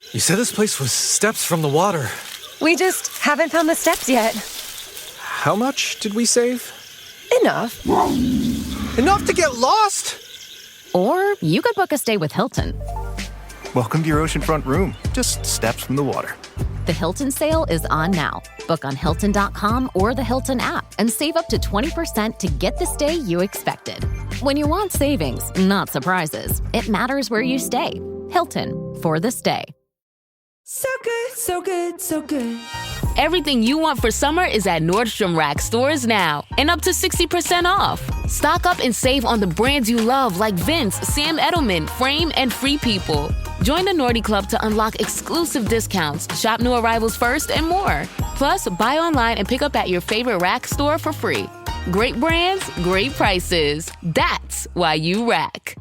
You said this place was steps from the water. We just haven't found the steps yet. How much did we save? Enough. Enough to get lost? Or you could book a stay with Hilton. Welcome to your oceanfront room, just steps from the water. The Hilton sale is on now. Book on Hilton.com or the Hilton app and save up to 20% to get the stay you expected. When you want savings, not surprises, it matters where you stay. Hilton, for the stay. So good, so good, so good. Everything you want for summer is at Nordstrom Rack stores now and up to 60% off. Stock up and save on the brands you love like Vince, Sam Edelman, Frame, and Free People. Join the Nordy Club to unlock exclusive discounts, shop new arrivals first, and more. Plus, buy online and pick up at your favorite Rack store for free. Great brands, great prices. That's why you Rack.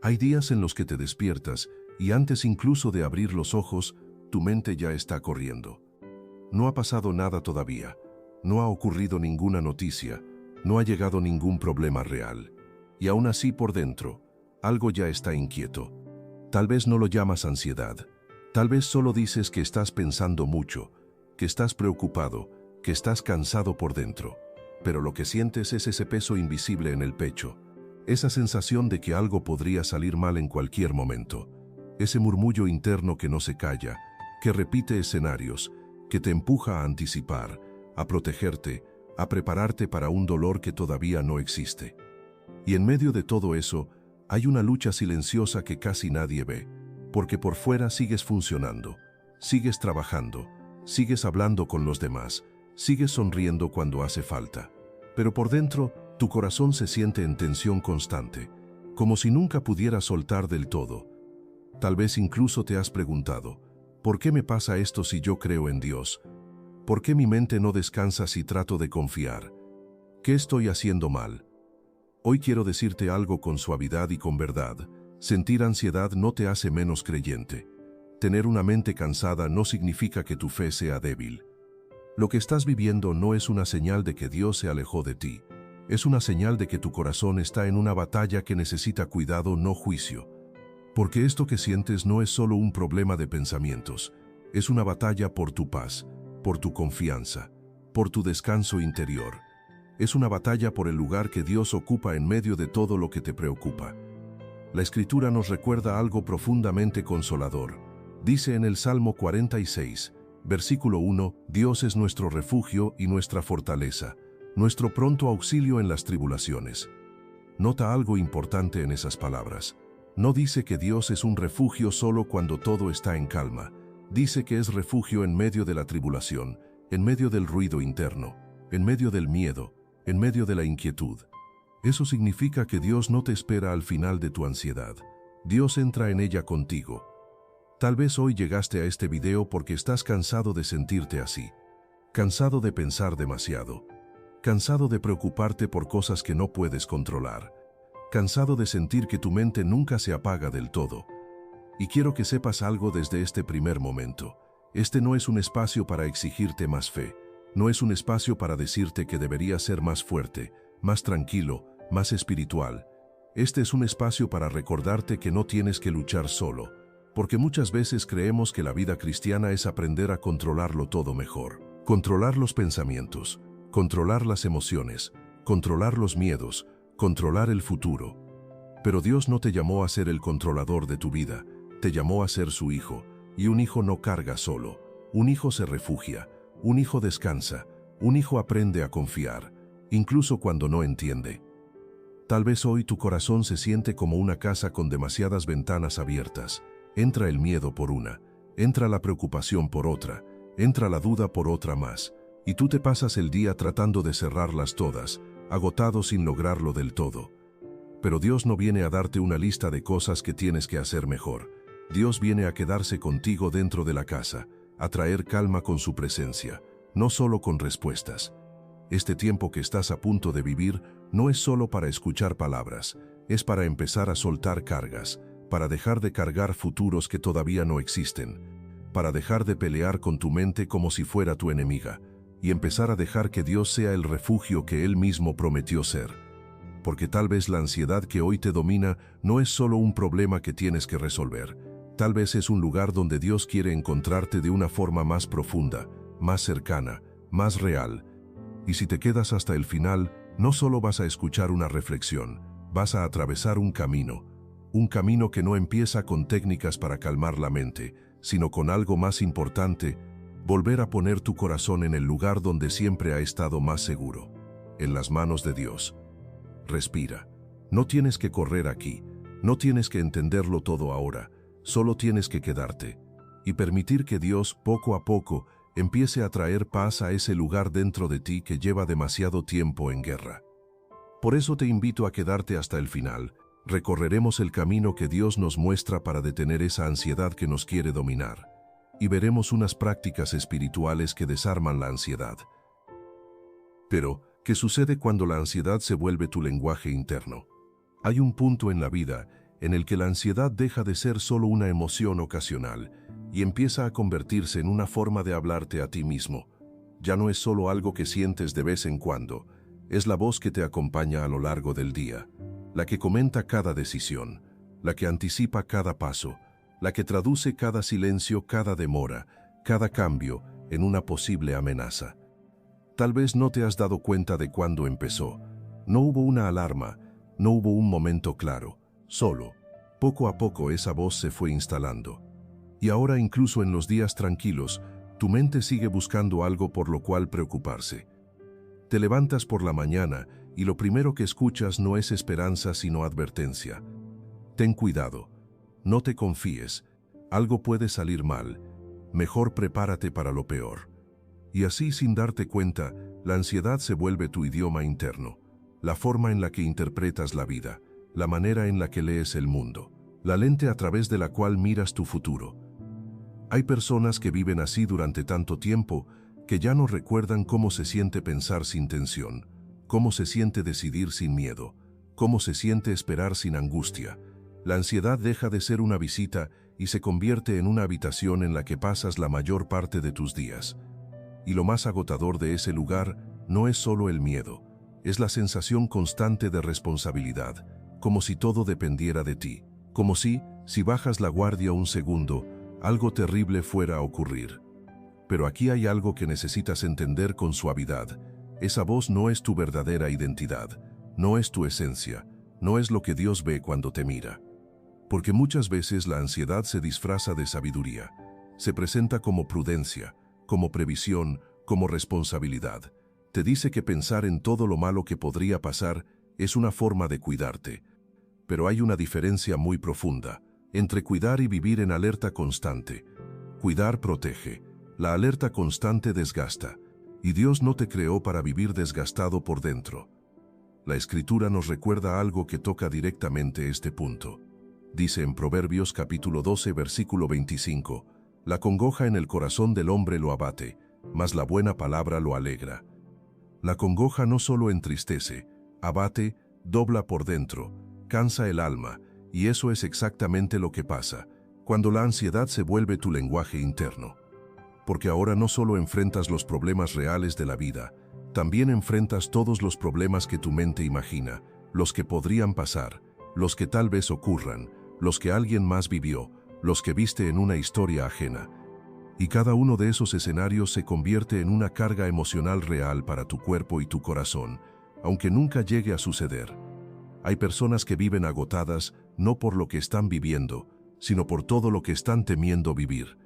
Hay días en los que te despiertas y antes incluso de abrir los ojos, tu mente ya está corriendo. No ha pasado nada todavía, no ha ocurrido ninguna noticia, no ha llegado ningún problema real. Y aún así por dentro, algo ya está inquieto. Tal vez no lo llamas ansiedad, tal vez solo dices que estás pensando mucho, que estás preocupado, que estás cansado por dentro. Pero lo que sientes es ese peso invisible en el pecho, esa sensación de que algo podría salir mal en cualquier momento, ese murmullo interno que no se calla, que repite escenarios, que te empuja a anticipar, a protegerte, a prepararte para un dolor que todavía no existe. Y en medio de todo eso, hay una lucha silenciosa que casi nadie ve, porque por fuera sigues funcionando, sigues trabajando, sigues hablando con los demás, sigues sonriendo cuando hace falta. Pero por dentro, tu corazón se siente en tensión constante, como si nunca pudiera soltar del todo. Tal vez incluso te has preguntado, ¿por qué me pasa esto si yo creo en Dios? ¿Por qué mi mente no descansa si trato de confiar? ¿Qué estoy haciendo mal? Hoy quiero decirte algo con suavidad y con verdad. Sentir ansiedad no te hace menos creyente. Tener una mente cansada no significa que tu fe sea débil. Lo que estás viviendo no es una señal de que Dios se alejó de ti. Es una señal de que tu corazón está en una batalla que necesita cuidado, no juicio. Porque esto que sientes no es solo un problema de pensamientos, es una batalla por tu paz, por tu confianza, por tu descanso interior. Es una batalla por el lugar que Dios ocupa en medio de todo lo que te preocupa. La Escritura nos recuerda algo profundamente consolador. Dice en el Salmo 46, versículo 1, Dios es nuestro refugio y nuestra fortaleza, nuestro pronto auxilio en las tribulaciones. Nota algo importante en esas palabras. No dice que Dios es un refugio solo cuando todo está en calma. Dice que es refugio en medio de la tribulación, en medio del ruido interno, en medio del miedo, en medio de la inquietud. Eso significa que Dios no te espera al final de tu ansiedad. Dios entra en ella contigo. Tal vez hoy llegaste a este video porque estás cansado de sentirte así. Cansado de pensar demasiado. Cansado de preocuparte por cosas que no puedes controlar. Cansado de sentir que tu mente nunca se apaga del todo. Y quiero que sepas algo desde este primer momento. Este no es un espacio para exigirte más fe. No es un espacio para decirte que deberías ser más fuerte, más tranquilo, más espiritual. Este es un espacio para recordarte que no tienes que luchar solo. Porque muchas veces creemos que la vida cristiana es aprender a controlarlo todo mejor. Controlar los pensamientos, controlar las emociones, controlar los miedos, controlar el futuro. Pero Dios no te llamó a ser el controlador de tu vida, te llamó a ser su hijo, y un hijo no carga solo, un hijo se refugia, un hijo descansa, un hijo aprende a confiar, incluso cuando no entiende. Tal vez hoy tu corazón se siente como una casa con demasiadas ventanas abiertas. Entra el miedo por una, entra la preocupación por otra, entra la duda por otra más, y tú te pasas el día tratando de cerrarlas todas, agotado sin lograrlo del todo. Pero Dios no viene a darte una lista de cosas que tienes que hacer mejor. Dios viene a quedarse contigo dentro de la casa, a traer calma con su presencia, no solo con respuestas. Este tiempo que estás a punto de vivir no es solo para escuchar palabras, es para empezar a soltar cargas, para dejar de cargar futuros que todavía no existen, para dejar de pelear con tu mente como si fuera tu enemiga, y empezar a dejar que Dios sea el refugio que Él mismo prometió ser. Porque tal vez la ansiedad que hoy te domina no es solo un problema que tienes que resolver, tal vez es un lugar donde Dios quiere encontrarte de una forma más profunda, más cercana, más real. Y si te quedas hasta el final, no solo vas a escuchar una reflexión, vas a atravesar un camino que no empieza con técnicas para calmar la mente, sino con algo más importante, volver a poner tu corazón en el lugar donde siempre ha estado más seguro, en las manos de Dios. Respira. No tienes que correr aquí, no tienes que entenderlo todo ahora, solo tienes que quedarte y permitir que Dios, poco a poco, empiece a traer paz a ese lugar dentro de ti que lleva demasiado tiempo en guerra. Por eso te invito a quedarte hasta el final. Recorreremos el camino que Dios nos muestra para detener esa ansiedad que nos quiere dominar, y veremos unas prácticas espirituales que desarman la ansiedad. Pero, ¿qué sucede cuando la ansiedad se vuelve tu lenguaje interno? Hay un punto en la vida en el que la ansiedad deja de ser solo una emoción ocasional y empieza a convertirse en una forma de hablarte a ti mismo. Ya no es solo algo que sientes de vez en cuando, es la voz que te acompaña a lo largo del día, la que comenta cada decisión, la que anticipa cada paso, la que traduce cada silencio, cada demora, cada cambio en una posible amenaza. Tal vez no te has dado cuenta de cuándo empezó. No hubo una alarma, no hubo un momento claro, solo, poco a poco esa voz se fue instalando. Y ahora incluso en los días tranquilos, tu mente sigue buscando algo por lo cual preocuparse. Te levantas por la mañana y lo primero que escuchas no es esperanza sino advertencia. Ten cuidado, no te confíes, algo puede salir mal, mejor prepárate para lo peor. Y así sin darte cuenta, la ansiedad se vuelve tu idioma interno, la forma en la que interpretas la vida, la manera en la que lees el mundo, la lente a través de la cual miras tu futuro. Hay personas que viven así durante tanto tiempo que ya no recuerdan cómo se siente pensar sin tensión, cómo se siente decidir sin miedo, cómo se siente esperar sin angustia. La ansiedad deja de ser una visita y se convierte en una habitación en la que pasas la mayor parte de tus días. Y lo más agotador de ese lugar no es solo el miedo, es la sensación constante de responsabilidad, como si todo dependiera de ti, como si bajas la guardia un segundo, algo terrible fuera a ocurrir. Pero aquí hay algo que necesitas entender con suavidad. Esa voz no es tu verdadera identidad, no es tu esencia, no es lo que Dios ve cuando te mira. Porque muchas veces la ansiedad se disfraza de sabiduría, se presenta como prudencia, como previsión, como responsabilidad. Te dice que pensar en todo lo malo que podría pasar es una forma de cuidarte. Pero hay una diferencia muy profunda entre cuidar y vivir en alerta constante. Cuidar protege, la alerta constante desgasta, y Dios no te creó para vivir desgastado por dentro. La Escritura nos recuerda algo que toca directamente este punto. Dice en Proverbios capítulo 12, versículo 25, «La congoja en el corazón del hombre lo abate, mas la buena palabra lo alegra». La congoja no solo entristece, abate, dobla por dentro, cansa el alma, y eso es exactamente lo que pasa cuando la ansiedad se vuelve tu lenguaje interno. Porque ahora no solo enfrentas los problemas reales de la vida, también enfrentas todos los problemas que tu mente imagina, los que podrían pasar, los que tal vez ocurran, los que alguien más vivió, los que viste en una historia ajena. Y cada uno de esos escenarios se convierte en una carga emocional real para tu cuerpo y tu corazón, aunque nunca llegue a suceder. Hay personas que viven agotadas no por lo que están viviendo, sino por todo lo que están temiendo vivir.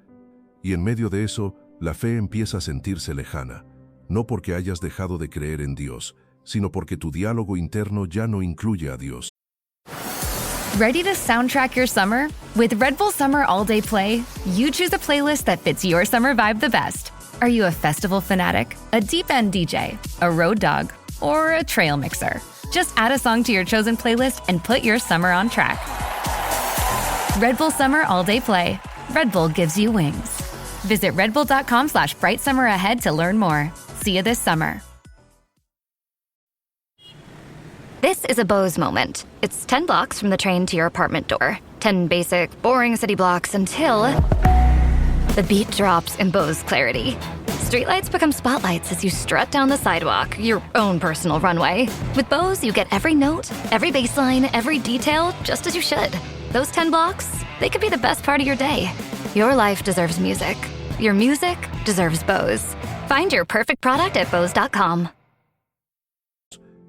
Y en medio de eso, la fe empieza a sentirse lejana, no porque hayas dejado de creer en Dios, sino porque tu diálogo interno ya no incluye a Dios. Ready to soundtrack your summer? With Red Bull Summer All Day Play, you choose a playlist that fits your summer vibe the best. Are you a festival fanatic, a deep end DJ, a road dog, or a trail mixer? Just add a song to your chosen playlist and put your summer on track. Red Bull Summer All Day Play. Red Bull gives you wings. Visit redbull.com/brightsummer ahead to learn more. See you this summer. This is a Bose moment. It's 10 blocks from the train to your apartment door. 10 basic, boring city blocks until the beat drops in Bose clarity. Streetlights become spotlights as you strut down the sidewalk, your own personal runway. With Bose, you get every note, every bass line, every detail, just as you should. Those 10 blocks, they could be the best part of your day. Your life deserves music. Your music deserves Bose. Find your perfect product at Bose.com.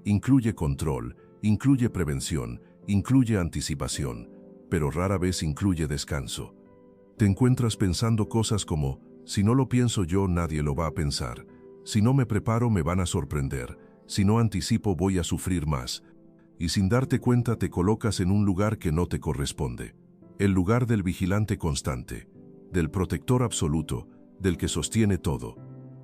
Incluye control, incluye prevención, incluye anticipación, pero rara vez incluye descanso. Te encuentras pensando cosas como, si no lo pienso yo, nadie lo va a pensar. Si no me preparo, me van a sorprender. Si no anticipo, voy a sufrir más. Y sin darte cuenta te colocas en un lugar que no te corresponde. El lugar del vigilante constante, del protector absoluto, del que sostiene todo.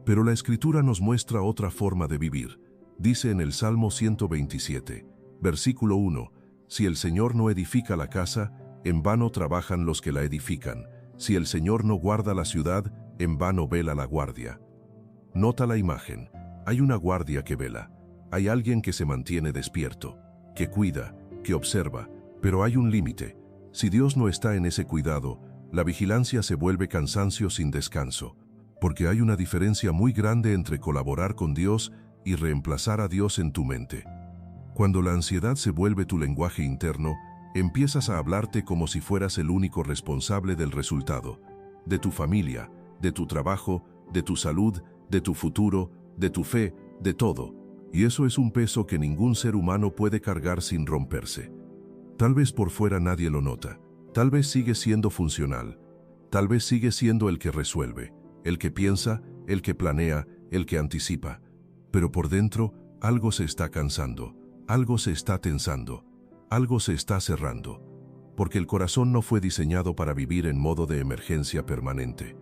Pero la Escritura nos muestra otra forma de vivir. Dice en el Salmo 127, versículo 1, si el Señor no edifica la casa, en vano trabajan los que la edifican. Si el Señor no guarda la ciudad, en vano vela la guardia. Nota la imagen. Hay una guardia que vela. Hay alguien que se mantiene despierto, que cuida, que observa, pero hay un límite. Si Dios no está en ese cuidado, la vigilancia se vuelve cansancio sin descanso, porque hay una diferencia muy grande entre colaborar con Dios y reemplazar a Dios en tu mente. Cuando la ansiedad se vuelve tu lenguaje interno, empiezas a hablarte como si fueras el único responsable del resultado, de tu familia, de tu trabajo, de tu salud, de tu futuro, de tu fe, de todo. Y eso es un peso que ningún ser humano puede cargar sin romperse. Tal vez por fuera nadie lo nota. Tal vez sigue siendo funcional. Tal vez sigue siendo el que resuelve, el que piensa, el que planea, el que anticipa. Pero por dentro, algo se está cansando, algo se está tensando, algo se está cerrando. Porque el corazón no fue diseñado para vivir en modo de emergencia permanente.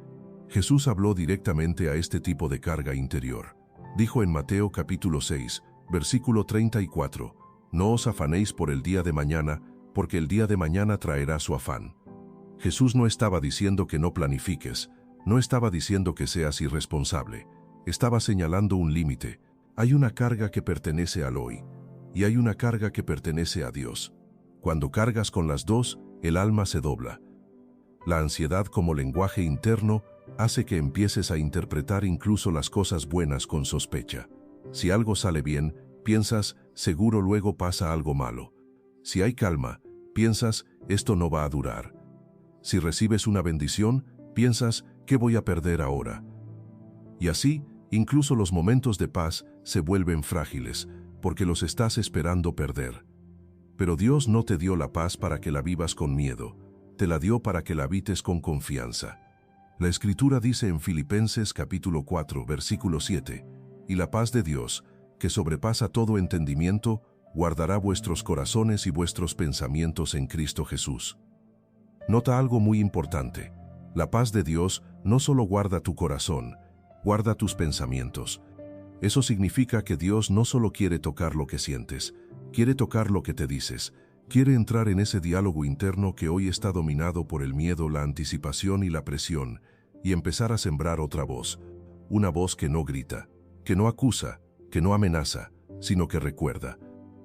Jesús habló directamente a este tipo de carga interior. Dijo en Mateo capítulo 6, versículo 34, no os afanéis por el día de mañana, porque el día de mañana traerá su afán. Jesús no estaba diciendo que no planifiques, no estaba diciendo que seas irresponsable, estaba señalando un límite. Hay una carga que pertenece al hoy, y hay una carga que pertenece a Dios. Cuando cargas con las dos, el alma se dobla. La ansiedad como lenguaje interno hace que empieces a interpretar incluso las cosas buenas con sospecha. Si algo sale bien, piensas, seguro luego pasa algo malo. Si hay calma, piensas, esto no va a durar. Si recibes una bendición, piensas, ¿qué voy a perder ahora? Y así, incluso los momentos de paz se vuelven frágiles, porque los estás esperando perder. Pero Dios no te dio la paz para que la vivas con miedo, te la dio para que la habites con confianza. La Escritura dice en Filipenses capítulo 4, versículo 7, y la paz de Dios, que sobrepasa todo entendimiento, guardará vuestros corazones y vuestros pensamientos en Cristo Jesús. Nota algo muy importante. La paz de Dios no solo guarda tu corazón, guarda tus pensamientos. Eso significa que Dios no solo quiere tocar lo que sientes, quiere tocar lo que te dices, quiere entrar en ese diálogo interno que hoy está dominado por el miedo, la anticipación y la presión, y empezar a sembrar otra voz, una voz que no grita, que no acusa, que no amenaza, sino que recuerda.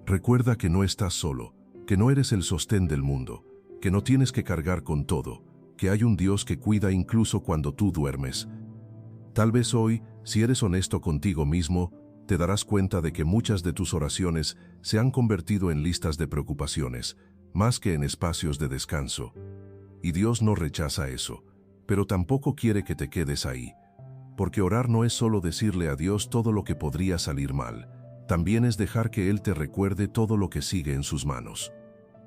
Recuerda que no estás solo, que no eres el sostén del mundo, que no tienes que cargar con todo, que hay un Dios que cuida incluso cuando tú duermes. Tal vez hoy, si eres honesto contigo mismo, te darás cuenta de que muchas de tus oraciones se han convertido en listas de preocupaciones, más que en espacios de descanso. Y Dios no rechaza eso, pero tampoco quiere que te quedes ahí. Porque orar no es solo decirle a Dios todo lo que podría salir mal, también es dejar que Él te recuerde todo lo que sigue en sus manos.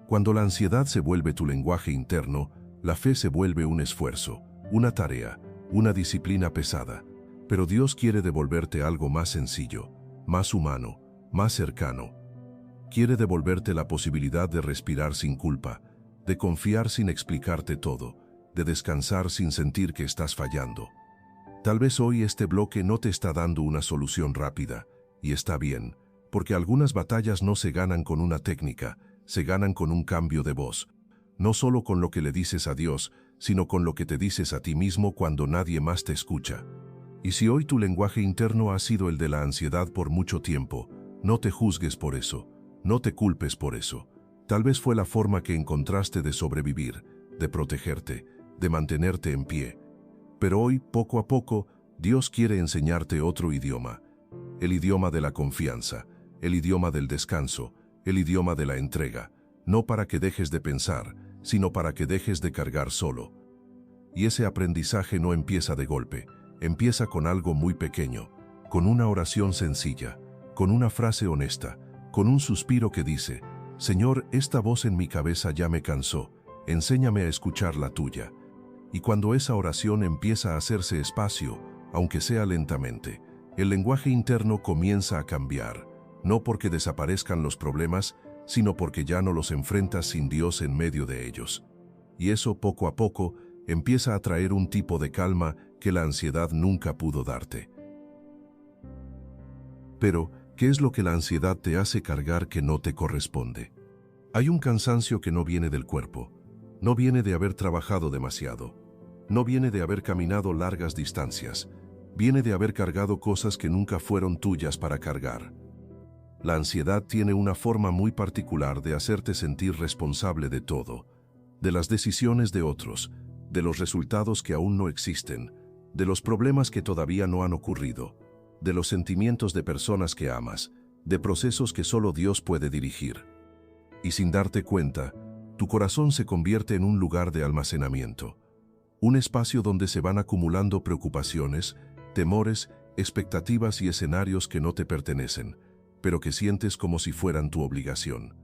Cuando la ansiedad se vuelve tu lenguaje interno, la fe se vuelve un esfuerzo, una tarea, una disciplina pesada. Pero Dios quiere devolverte algo más sencillo, más humano, más cercano. Quiere devolverte la posibilidad de respirar sin culpa, de confiar sin explicarte todo, de descansar sin sentir que estás fallando. Tal vez hoy este bloque no te está dando una solución rápida, y está bien, porque algunas batallas no se ganan con una técnica, se ganan con un cambio de voz. No solo con lo que le dices a Dios, sino con lo que te dices a ti mismo cuando nadie más te escucha. Y si hoy tu lenguaje interno ha sido el de la ansiedad por mucho tiempo, no te juzgues por eso, no te culpes por eso. Tal vez fue la forma que encontraste de sobrevivir, de protegerte, de mantenerte en pie. Pero hoy, poco a poco, Dios quiere enseñarte otro idioma. El idioma de la confianza, el idioma del descanso, el idioma de la entrega. No para que dejes de pensar, sino para que dejes de cargar solo. Y ese aprendizaje no empieza de golpe, empieza con algo muy pequeño, con una oración sencilla, con una frase honesta, con un suspiro que dice: Señor, esta voz en mi cabeza ya me cansó, enséñame a escuchar la tuya. Y cuando esa oración empieza a hacerse espacio, aunque sea lentamente, el lenguaje interno comienza a cambiar, no porque desaparezcan los problemas, sino porque ya no los enfrentas sin Dios en medio de ellos. Y eso, poco a poco, empieza a traer un tipo de calma que la ansiedad nunca pudo darte. Pero, ¿qué es lo que la ansiedad te hace cargar que no te corresponde? Hay un cansancio que no viene del cuerpo, no viene de haber trabajado demasiado, no viene de haber caminado largas distancias, viene de haber cargado cosas que nunca fueron tuyas para cargar. La ansiedad tiene una forma muy particular de hacerte sentir responsable de todo, de las decisiones de otros, de los resultados que aún no existen, de los problemas que todavía no han ocurrido, de los sentimientos de personas que amas, de procesos que solo Dios puede dirigir. Y sin darte cuenta, tu corazón se convierte en un lugar de almacenamiento, un espacio donde se van acumulando preocupaciones, temores, expectativas y escenarios que no te pertenecen, pero que sientes como si fueran tu obligación.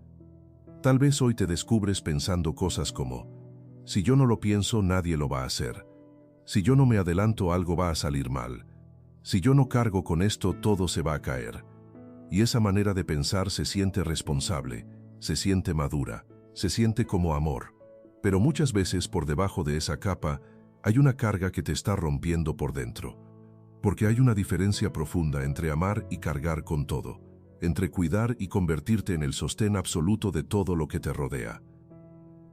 Tal vez hoy te descubres pensando cosas como: si yo no lo pienso, nadie lo va a hacer. Si yo no me adelanto, algo va a salir mal. Si yo no cargo con esto, todo se va a caer. Y esa manera de pensar se siente responsable, se siente madura, se siente como amor. Pero muchas veces por debajo de esa capa hay una carga que te está rompiendo por dentro. Porque hay una diferencia profunda entre amar y cargar con todo, entre cuidar y convertirte en el sostén absoluto de todo lo que te rodea.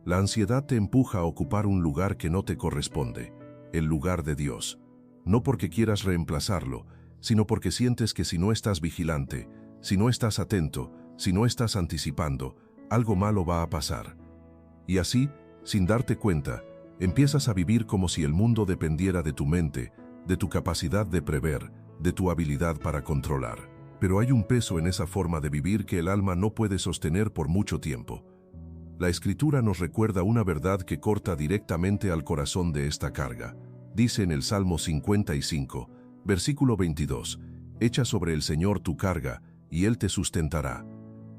La ansiedad te empuja a ocupar un lugar que no te corresponde, el lugar de Dios. No porque quieras reemplazarlo, sino porque sientes que si no estás vigilante, si no estás atento, si no estás anticipando, algo malo va a pasar. Y así, sin darte cuenta, empiezas a vivir como si el mundo dependiera de tu mente, de tu capacidad de prever, de tu habilidad para controlar. Pero hay un peso en esa forma de vivir que el alma no puede sostener por mucho tiempo. La Escritura nos recuerda una verdad que corta directamente al corazón de esta carga. Dice en el Salmo 55, versículo 22, «Echa sobre el Señor tu carga, y Él te sustentará».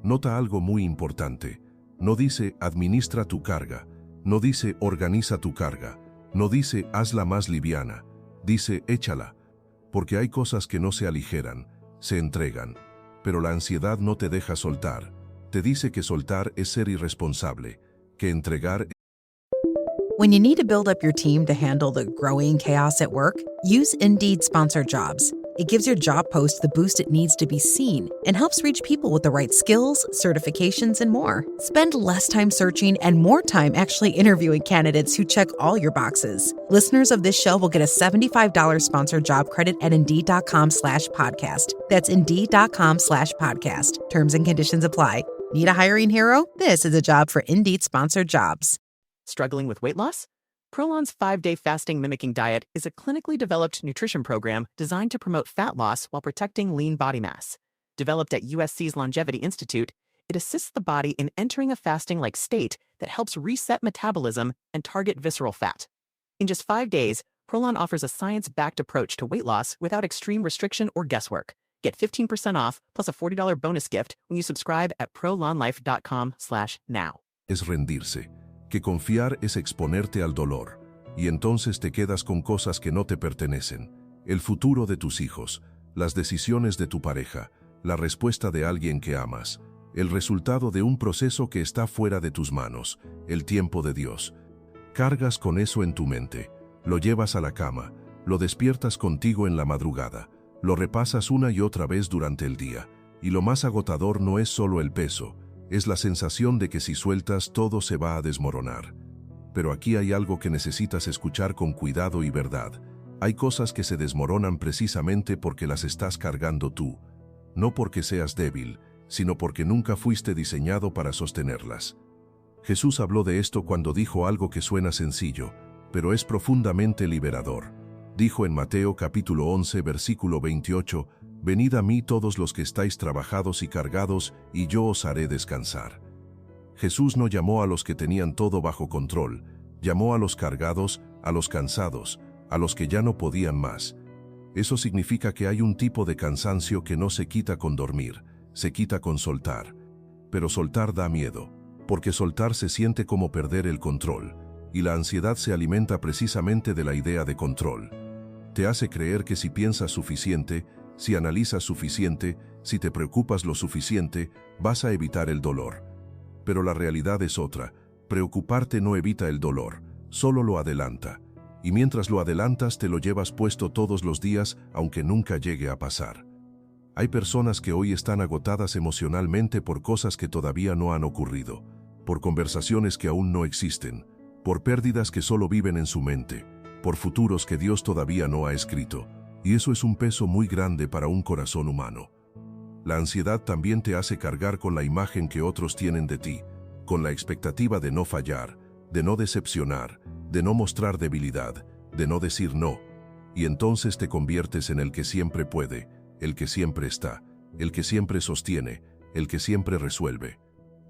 Nota algo muy importante. No dice «administra tu carga», no dice «organiza tu carga», no dice «hazla más liviana», dice «échala», porque hay cosas que no se aligeran, se entregan. Pero la ansiedad no te deja soltar. Te dice que soltar es ser irresponsable, que entregar. When you need to build up your team to handle the growing chaos at work, use Indeed Sponsored Jobs. It gives your job post the boost it needs to be seen and helps reach people with the right skills, certifications, and more. Spend less time searching and more time actually interviewing candidates who check all your boxes. Listeners of this show will get a $75 sponsored job credit at Indeed.com/podcast. That's Indeed.com/podcast. Terms and conditions apply. Need a hiring hero? This is a job for Indeed Sponsored Jobs. Struggling with weight loss? Prolon's 5-day fasting mimicking diet is a clinically developed nutrition program designed to promote fat loss while protecting lean body mass. Developed at USC's Longevity Institute, it assists the body in entering a fasting-like state that helps reset metabolism and target visceral fat. In just 5 days, Prolon offers a science-backed approach to weight loss without extreme restriction or guesswork. Get 15% off plus a $40 bonus gift when you subscribe at prolonlife.com/now. Es rendirse, que confiar es exponerte al dolor, y entonces te quedas con cosas que no te pertenecen, el futuro de tus hijos, las decisiones de tu pareja, la respuesta de alguien que amas, el resultado de un proceso que está fuera de tus manos, el tiempo de Dios. Cargas con eso en tu mente, lo llevas a la cama, lo despiertas contigo en la madrugada, lo repasas una y otra vez durante el día, y lo más agotador no es solo el peso, es la sensación de que si sueltas todo se va a desmoronar. Pero aquí hay algo que necesitas escuchar con cuidado y verdad. Hay cosas que se desmoronan precisamente porque las estás cargando tú, no porque seas débil, sino porque nunca fuiste diseñado para sostenerlas. Jesús habló de esto cuando dijo algo que suena sencillo, pero es profundamente liberador. Dijo en Mateo capítulo 11 versículo 28, «Venid a mí todos los que estáis trabajados y cargados, y yo os haré descansar». Jesús no llamó a los que tenían todo bajo control, llamó a los cargados, a los cansados, a los que ya no podían más. Eso significa que hay un tipo de cansancio que no se quita con dormir, se quita con soltar. Pero soltar da miedo, porque soltar se siente como perder el control, y la ansiedad se alimenta precisamente de la idea de control. Te hace creer que si piensas suficiente, si analizas suficiente, si te preocupas lo suficiente, vas a evitar el dolor. Pero la realidad es otra. Preocuparte no evita el dolor, solo lo adelanta. Y mientras lo adelantas te lo llevas puesto todos los días, aunque nunca llegue a pasar. Hay personas que hoy están agotadas emocionalmente por cosas que todavía no han ocurrido, por conversaciones que aún no existen, por pérdidas que solo viven en su mente, por futuros que Dios todavía no ha escrito. Y eso es un peso muy grande para un corazón humano. La ansiedad también te hace cargar con la imagen que otros tienen de ti, con la expectativa de no fallar, de no decepcionar, de no mostrar debilidad, de no decir no. Y entonces te conviertes en el que siempre puede, el que siempre está, el que siempre sostiene, el que siempre resuelve.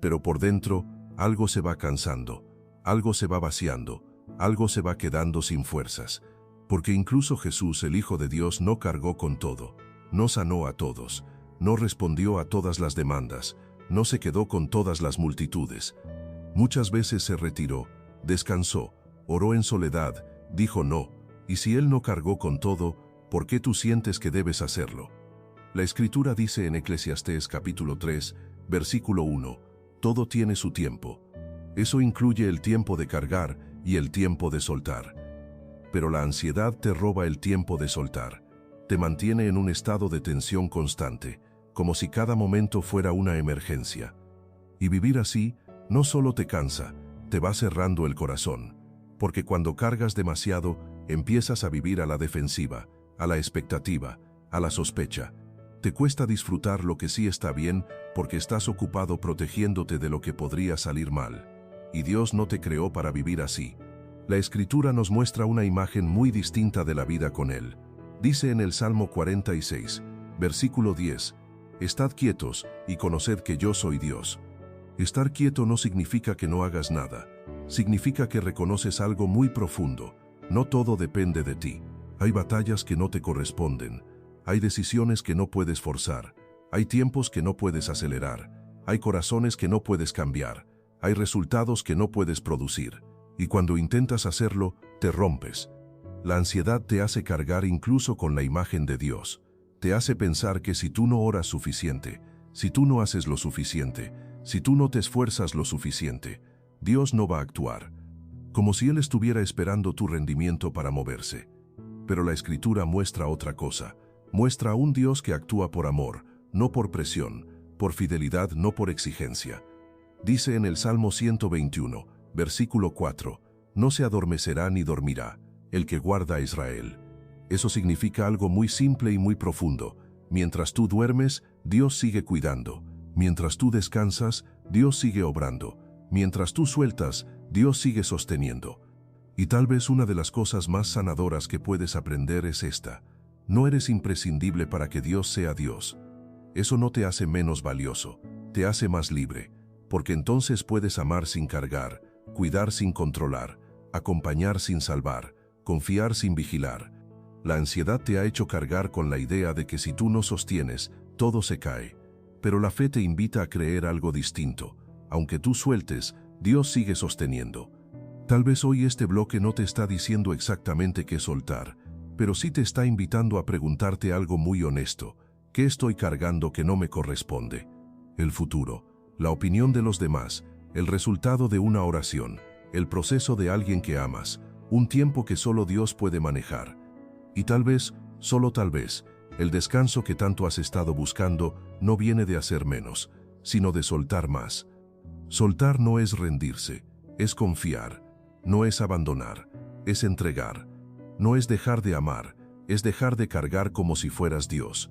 Pero por dentro, algo se va cansando, algo se va vaciando, algo se va quedando sin fuerzas. Porque incluso Jesús, el Hijo de Dios, no cargó con todo, no sanó a todos, no respondió a todas las demandas, no se quedó con todas las multitudes. Muchas veces se retiró, descansó, oró en soledad, dijo no, y si Él no cargó con todo, ¿por qué tú sientes que debes hacerlo? La Escritura dice en Eclesiastés capítulo 3, versículo 1, todo tiene su tiempo. Eso incluye el tiempo de cargar y el tiempo de soltar. Pero la ansiedad te roba el tiempo de soltar. Te mantiene en un estado de tensión constante, como si cada momento fuera una emergencia. Y vivir así no solo te cansa, te va cerrando el corazón. Porque cuando cargas demasiado, empiezas a vivir a la defensiva, a la expectativa, a la sospecha. Te cuesta disfrutar lo que sí está bien porque estás ocupado protegiéndote de lo que podría salir mal. Y Dios no te creó para vivir así. La Escritura nos muestra una imagen muy distinta de la vida con Él. Dice en el Salmo 46, versículo 10, «Estad quietos y conoced que yo soy Dios». Estar quieto no significa que no hagas nada. Significa que reconoces algo muy profundo. No todo depende de ti. Hay batallas que no te corresponden. Hay decisiones que no puedes forzar. Hay tiempos que no puedes acelerar. Hay corazones que no puedes cambiar. Hay resultados que no puedes producir. Y cuando intentas hacerlo, te rompes. La ansiedad te hace cargar incluso con la imagen de Dios. Te hace pensar que si tú no oras suficiente, si tú no haces lo suficiente, si tú no te esfuerzas lo suficiente, Dios no va a actuar. Como si Él estuviera esperando tu rendimiento para moverse. Pero la Escritura muestra otra cosa. Muestra a un Dios que actúa por amor, no por presión, por fidelidad, no por exigencia. Dice en el Salmo 121, versículo 4, «No se adormecerá ni dormirá el que guarda a Israel». Eso significa algo muy simple y muy profundo. Mientras tú duermes, Dios sigue cuidando. Mientras tú descansas, Dios sigue obrando. Mientras tú sueltas, Dios sigue sosteniendo. Y tal vez una de las cosas más sanadoras que puedes aprender es esta. No eres imprescindible para que Dios sea Dios. Eso no te hace menos valioso, te hace más libre, porque entonces puedes amar sin cargar, cuidar sin controlar, acompañar sin salvar, confiar sin vigilar. La ansiedad te ha hecho cargar con la idea de que si tú no sostienes, todo se cae. Pero la fe te invita a creer algo distinto. Aunque tú sueltes, Dios sigue sosteniendo. Tal vez hoy este bloque no te está diciendo exactamente qué soltar, pero sí te está invitando a preguntarte algo muy honesto. ¿Qué estoy cargando que no me corresponde? El futuro, la opinión de los demás, el resultado de una oración, el proceso de alguien que amas, un tiempo que solo Dios puede manejar. Y tal vez, solo tal vez, el descanso que tanto has estado buscando no viene de hacer menos, sino de soltar más. Soltar no es rendirse, es confiar, no es abandonar, es entregar. No es dejar de amar, es dejar de cargar como si fueras Dios.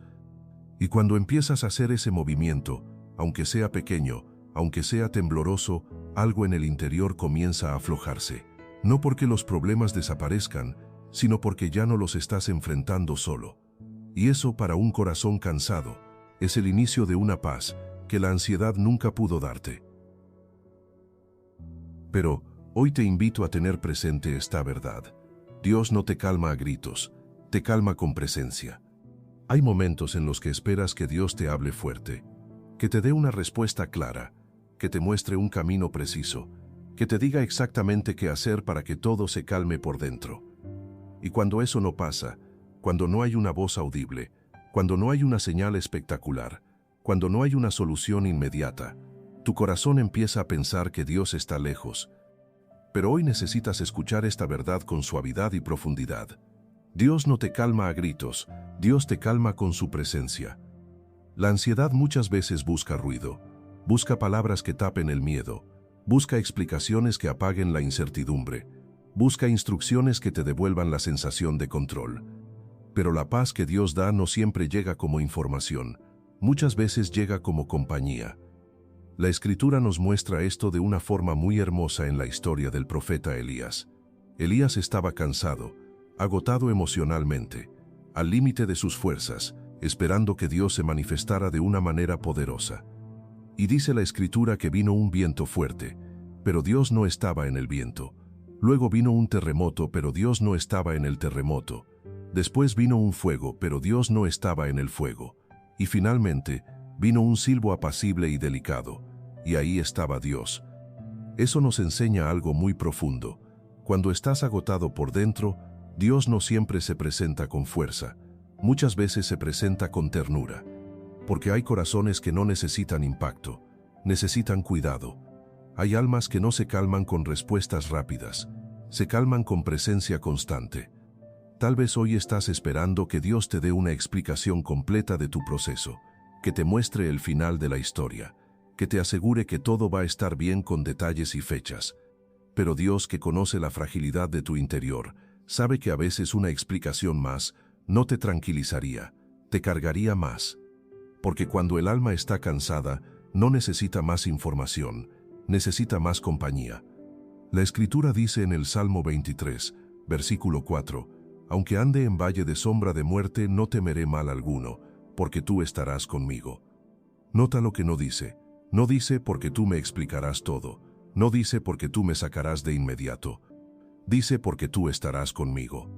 Y cuando empiezas a hacer ese movimiento, aunque sea pequeño, aunque sea tembloroso, algo en el interior comienza a aflojarse. No porque los problemas desaparezcan, sino porque ya no los estás enfrentando solo. Y eso para un corazón cansado, es el inicio de una paz que la ansiedad nunca pudo darte. Pero hoy te invito a tener presente esta verdad. Dios no te calma a gritos, te calma con presencia. Hay momentos en los que esperas que Dios te hable fuerte, que te dé una respuesta clara, que te muestre un camino preciso, que te diga exactamente qué hacer para que todo se calme por dentro. Y cuando eso no pasa, cuando no hay una voz audible, cuando no hay una señal espectacular, cuando no hay una solución inmediata, tu corazón empieza a pensar que Dios está lejos. Pero hoy necesitas escuchar esta verdad con suavidad y profundidad. Dios no te calma a gritos, Dios te calma con su presencia. La ansiedad muchas veces busca ruido, busca palabras que tapen el miedo, busca explicaciones que apaguen la incertidumbre, busca instrucciones que te devuelvan la sensación de control. Pero la paz que Dios da no siempre llega como información, muchas veces llega como compañía. La Escritura nos muestra esto de una forma muy hermosa en la historia del profeta Elías. Elías estaba cansado, agotado emocionalmente, al límite de sus fuerzas, esperando que Dios se manifestara de una manera poderosa. Y dice la Escritura que vino un viento fuerte, pero Dios no estaba en el viento. Luego vino un terremoto, pero Dios no estaba en el terremoto. Después vino un fuego, pero Dios no estaba en el fuego. Y finalmente, vino un silbo apacible y delicado, y ahí estaba Dios. Eso nos enseña algo muy profundo. Cuando estás agotado por dentro, Dios no siempre se presenta con fuerza. Muchas veces se presenta con ternura. Porque hay corazones que no necesitan impacto, necesitan cuidado. Hay almas que no se calman con respuestas rápidas, se calman con presencia constante. Tal vez hoy estás esperando que Dios te dé una explicación completa de tu proceso, que te muestre el final de la historia, que te asegure que todo va a estar bien con detalles y fechas. Pero Dios, que conoce la fragilidad de tu interior, sabe que a veces una explicación más no te tranquilizaría, te cargaría más. Porque cuando el alma está cansada, no necesita más información, necesita más compañía. La Escritura dice en el Salmo 23, versículo 4, «Aunque ande en valle de sombra de muerte, no temeré mal alguno, porque tú estarás conmigo». Nota lo que no dice. No dice porque tú me explicarás todo. No dice porque tú me sacarás de inmediato. Dice porque tú estarás conmigo.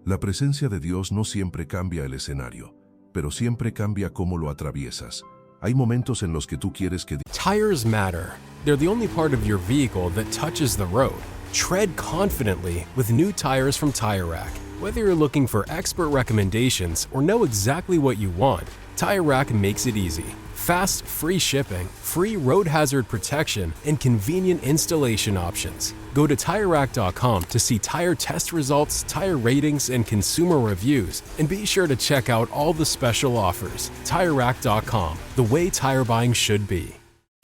La presencia de Dios no siempre cambia el escenario, pero siempre cambia cómo lo atraviesas. Hay momentos en los que tú quieres que... Tires matter. They're the only part of your vehicle that touches the road. Tread confidently with new tires from Tire Rack. Whether you're looking for expert recommendations or know exactly what you want, Tire Rack makes it easy. Fast, free shipping, free road hazard protection, and convenient installation options. Go to TireRack.com to see tire test results, tire ratings, and consumer reviews, and be sure to check out all the special offers. TireRack.com, the way tire buying should be.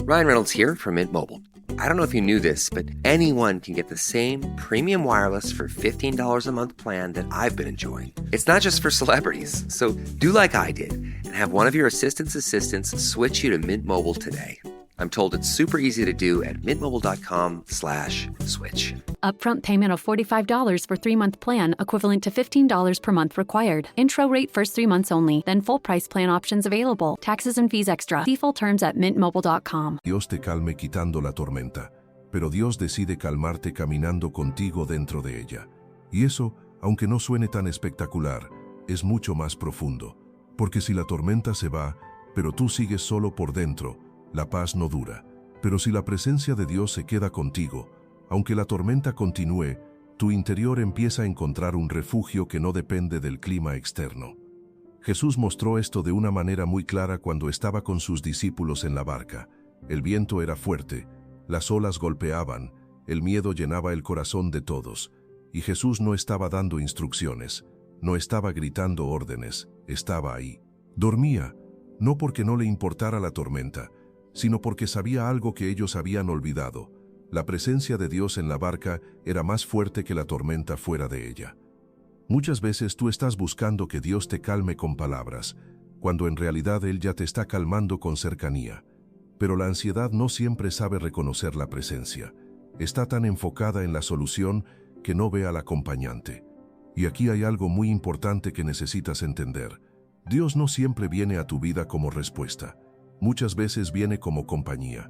Ryan Reynolds here from Mint Mobile. I don't know if you knew this, but anyone can get the same premium wireless for $15 a month plan that I've been enjoying. It's not just for celebrities, so do like I did and have one of your assistants switch you to Mint Mobile today. I'm told it's super easy to do at mintmobile.com/switch. Upfront payment of $45 for 3-month plan, equivalent to $15 per month required. Intro rate first 3 months only, then full price plan options available. Taxes and fees extra. See full terms at mintmobile.com. Dios te calme quitando la tormenta, pero Dios decide calmarte caminando contigo dentro de ella. Y eso, aunque no suene tan espectacular, es mucho más profundo. Porque si la tormenta se va, pero tú sigues solo por dentro, la paz no dura. Pero si la presencia de Dios se queda contigo, aunque la tormenta continúe, tu interior empieza a encontrar un refugio que no depende del clima externo. Jesús mostró esto de una manera muy clara cuando estaba con sus discípulos en la barca. El viento era fuerte, las olas golpeaban, el miedo llenaba el corazón de todos, y Jesús no estaba dando instrucciones, no estaba gritando órdenes, estaba ahí. Dormía, no porque no le importara la tormenta, sino porque sabía algo que ellos habían olvidado. La presencia de Dios en la barca era más fuerte que la tormenta fuera de ella. Muchas veces tú estás buscando que Dios te calme con palabras, cuando en realidad Él ya te está calmando con cercanía. Pero la ansiedad no siempre sabe reconocer la presencia. Está tan enfocada en la solución que no ve al acompañante. Y aquí hay algo muy importante que necesitas entender. Dios no siempre viene a tu vida como respuesta. Muchas veces viene como compañía.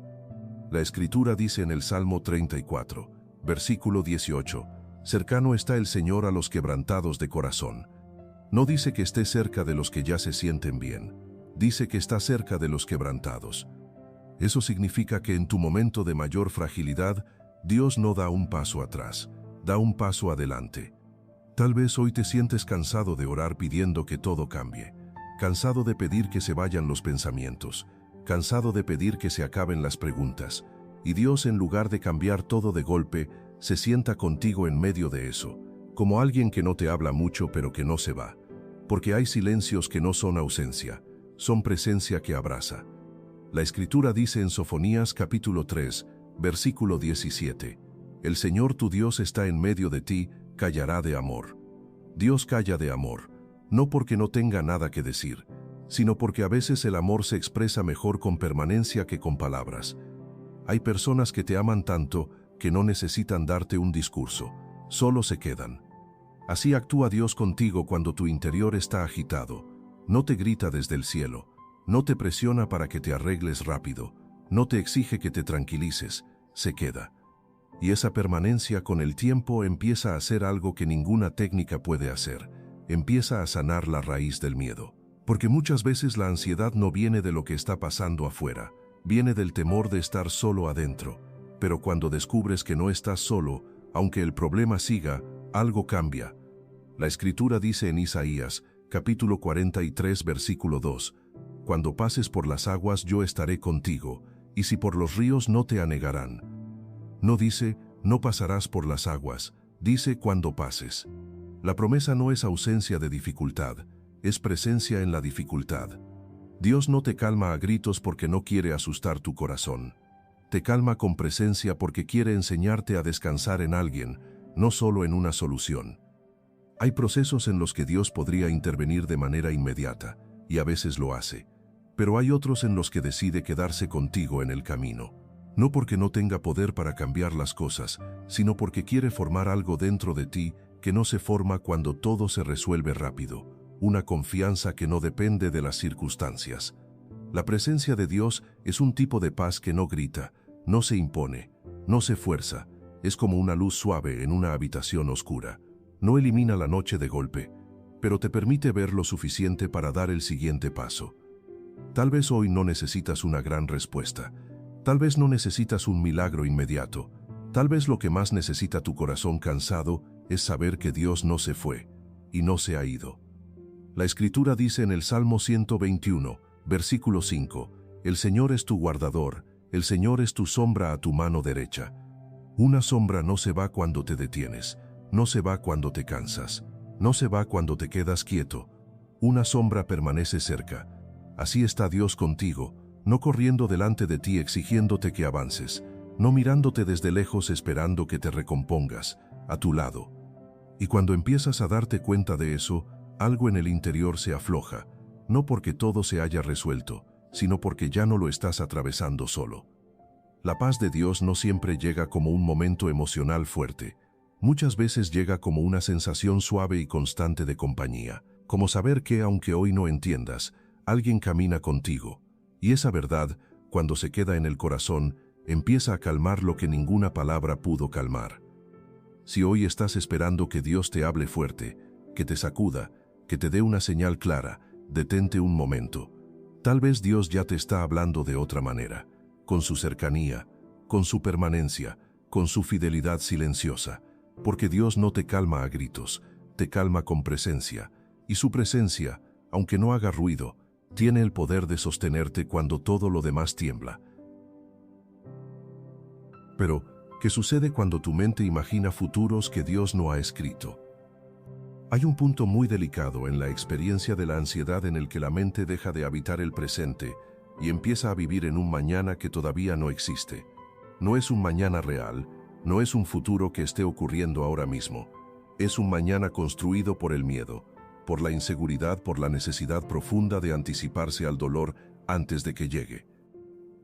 La Escritura dice en el Salmo 34, versículo 18, cercano está el Señor a los quebrantados de corazón. No dice que esté cerca de los que ya se sienten bien, dice que está cerca de los quebrantados. Eso significa que en tu momento de mayor fragilidad, Dios no da un paso atrás, da un paso adelante. Tal vez hoy te sientes cansado de orar pidiendo que todo cambie, cansado de pedir que se vayan los pensamientos, cansado de pedir que se acaben las preguntas, y Dios, en lugar de cambiar todo de golpe, se sienta contigo en medio de eso, como alguien que no te habla mucho pero que no se va, porque hay silencios que no son ausencia, son presencia que abraza. La Escritura dice en Sofonías capítulo 3, versículo 17, el Señor tu Dios está en medio de ti, callará de amor. Dios calla de amor, no porque no tenga nada que decir, sino porque a veces el amor se expresa mejor con permanencia que con palabras. Hay personas que te aman tanto que no necesitan darte un discurso, solo se quedan. Así actúa Dios contigo cuando tu interior está agitado. No te grita desde el cielo, no te presiona para que te arregles rápido, no te exige que te tranquilices, se queda. Y esa permanencia con el tiempo empieza a hacer algo que ninguna técnica puede hacer, empieza a sanar la raíz del miedo. Porque muchas veces la ansiedad no viene de lo que está pasando afuera, viene del temor de estar solo adentro. Pero cuando descubres que no estás solo, aunque el problema siga, algo cambia. La Escritura dice en Isaías, capítulo 43, versículo 2, cuando pases por las aguas yo estaré contigo, y si por los ríos no te anegarán. No dice, no pasarás por las aguas, dice cuando pases. La promesa no es ausencia de dificultad, es presencia en la dificultad. Dios no te calma a gritos porque no quiere asustar tu corazón. Te calma con presencia porque quiere enseñarte a descansar en alguien, no solo en una solución. Hay procesos en los que Dios podría intervenir de manera inmediata, y a veces lo hace. Pero hay otros en los que decide quedarse contigo en el camino. No porque no tenga poder para cambiar las cosas, sino porque quiere formar algo dentro de ti que no se forma cuando todo se resuelve rápido. Una confianza que no depende de las circunstancias. La presencia de Dios es un tipo de paz que no grita, no se impone, no se fuerza, es como una luz suave en una habitación oscura. No elimina la noche de golpe, pero te permite ver lo suficiente para dar el siguiente paso. Tal vez hoy no necesitas una gran respuesta, tal vez no necesitas un milagro inmediato, tal vez lo que más necesita tu corazón cansado es saber que Dios no se fue y no se ha ido. La Escritura dice en el Salmo 121, versículo 5, el Señor es tu guardador, el Señor es tu sombra a tu mano derecha. Una sombra no se va cuando te detienes, no se va cuando te cansas, no se va cuando te quedas quieto. Una sombra permanece cerca. Así está Dios contigo, no corriendo delante de ti exigiéndote que avances, no mirándote desde lejos esperando que te recompongas, a tu lado. Y cuando empiezas a darte cuenta de eso, algo en el interior se afloja, no porque todo se haya resuelto, sino porque ya no lo estás atravesando solo. La paz de Dios no siempre llega como un momento emocional fuerte. Muchas veces llega como una sensación suave y constante de compañía, como saber que, aunque hoy no entiendas, alguien camina contigo. Y esa verdad, cuando se queda en el corazón, empieza a calmar lo que ninguna palabra pudo calmar. Si hoy estás esperando que Dios te hable fuerte, que te sacuda, que te dé una señal clara, detente un momento. Tal vez Dios ya te está hablando de otra manera, con su cercanía, con su permanencia, con su fidelidad silenciosa, porque Dios no te calma a gritos, te calma con presencia, y su presencia, aunque no haga ruido, tiene el poder de sostenerte cuando todo lo demás tiembla. Pero, ¿qué sucede cuando tu mente imagina futuros que Dios no ha escrito? Hay un punto muy delicado en la experiencia de la ansiedad en el que la mente deja de habitar el presente y empieza a vivir en un mañana que todavía no existe. No es un mañana real, no es un futuro que esté ocurriendo ahora mismo. Es un mañana construido por el miedo, por la inseguridad, por la necesidad profunda de anticiparse al dolor antes de que llegue.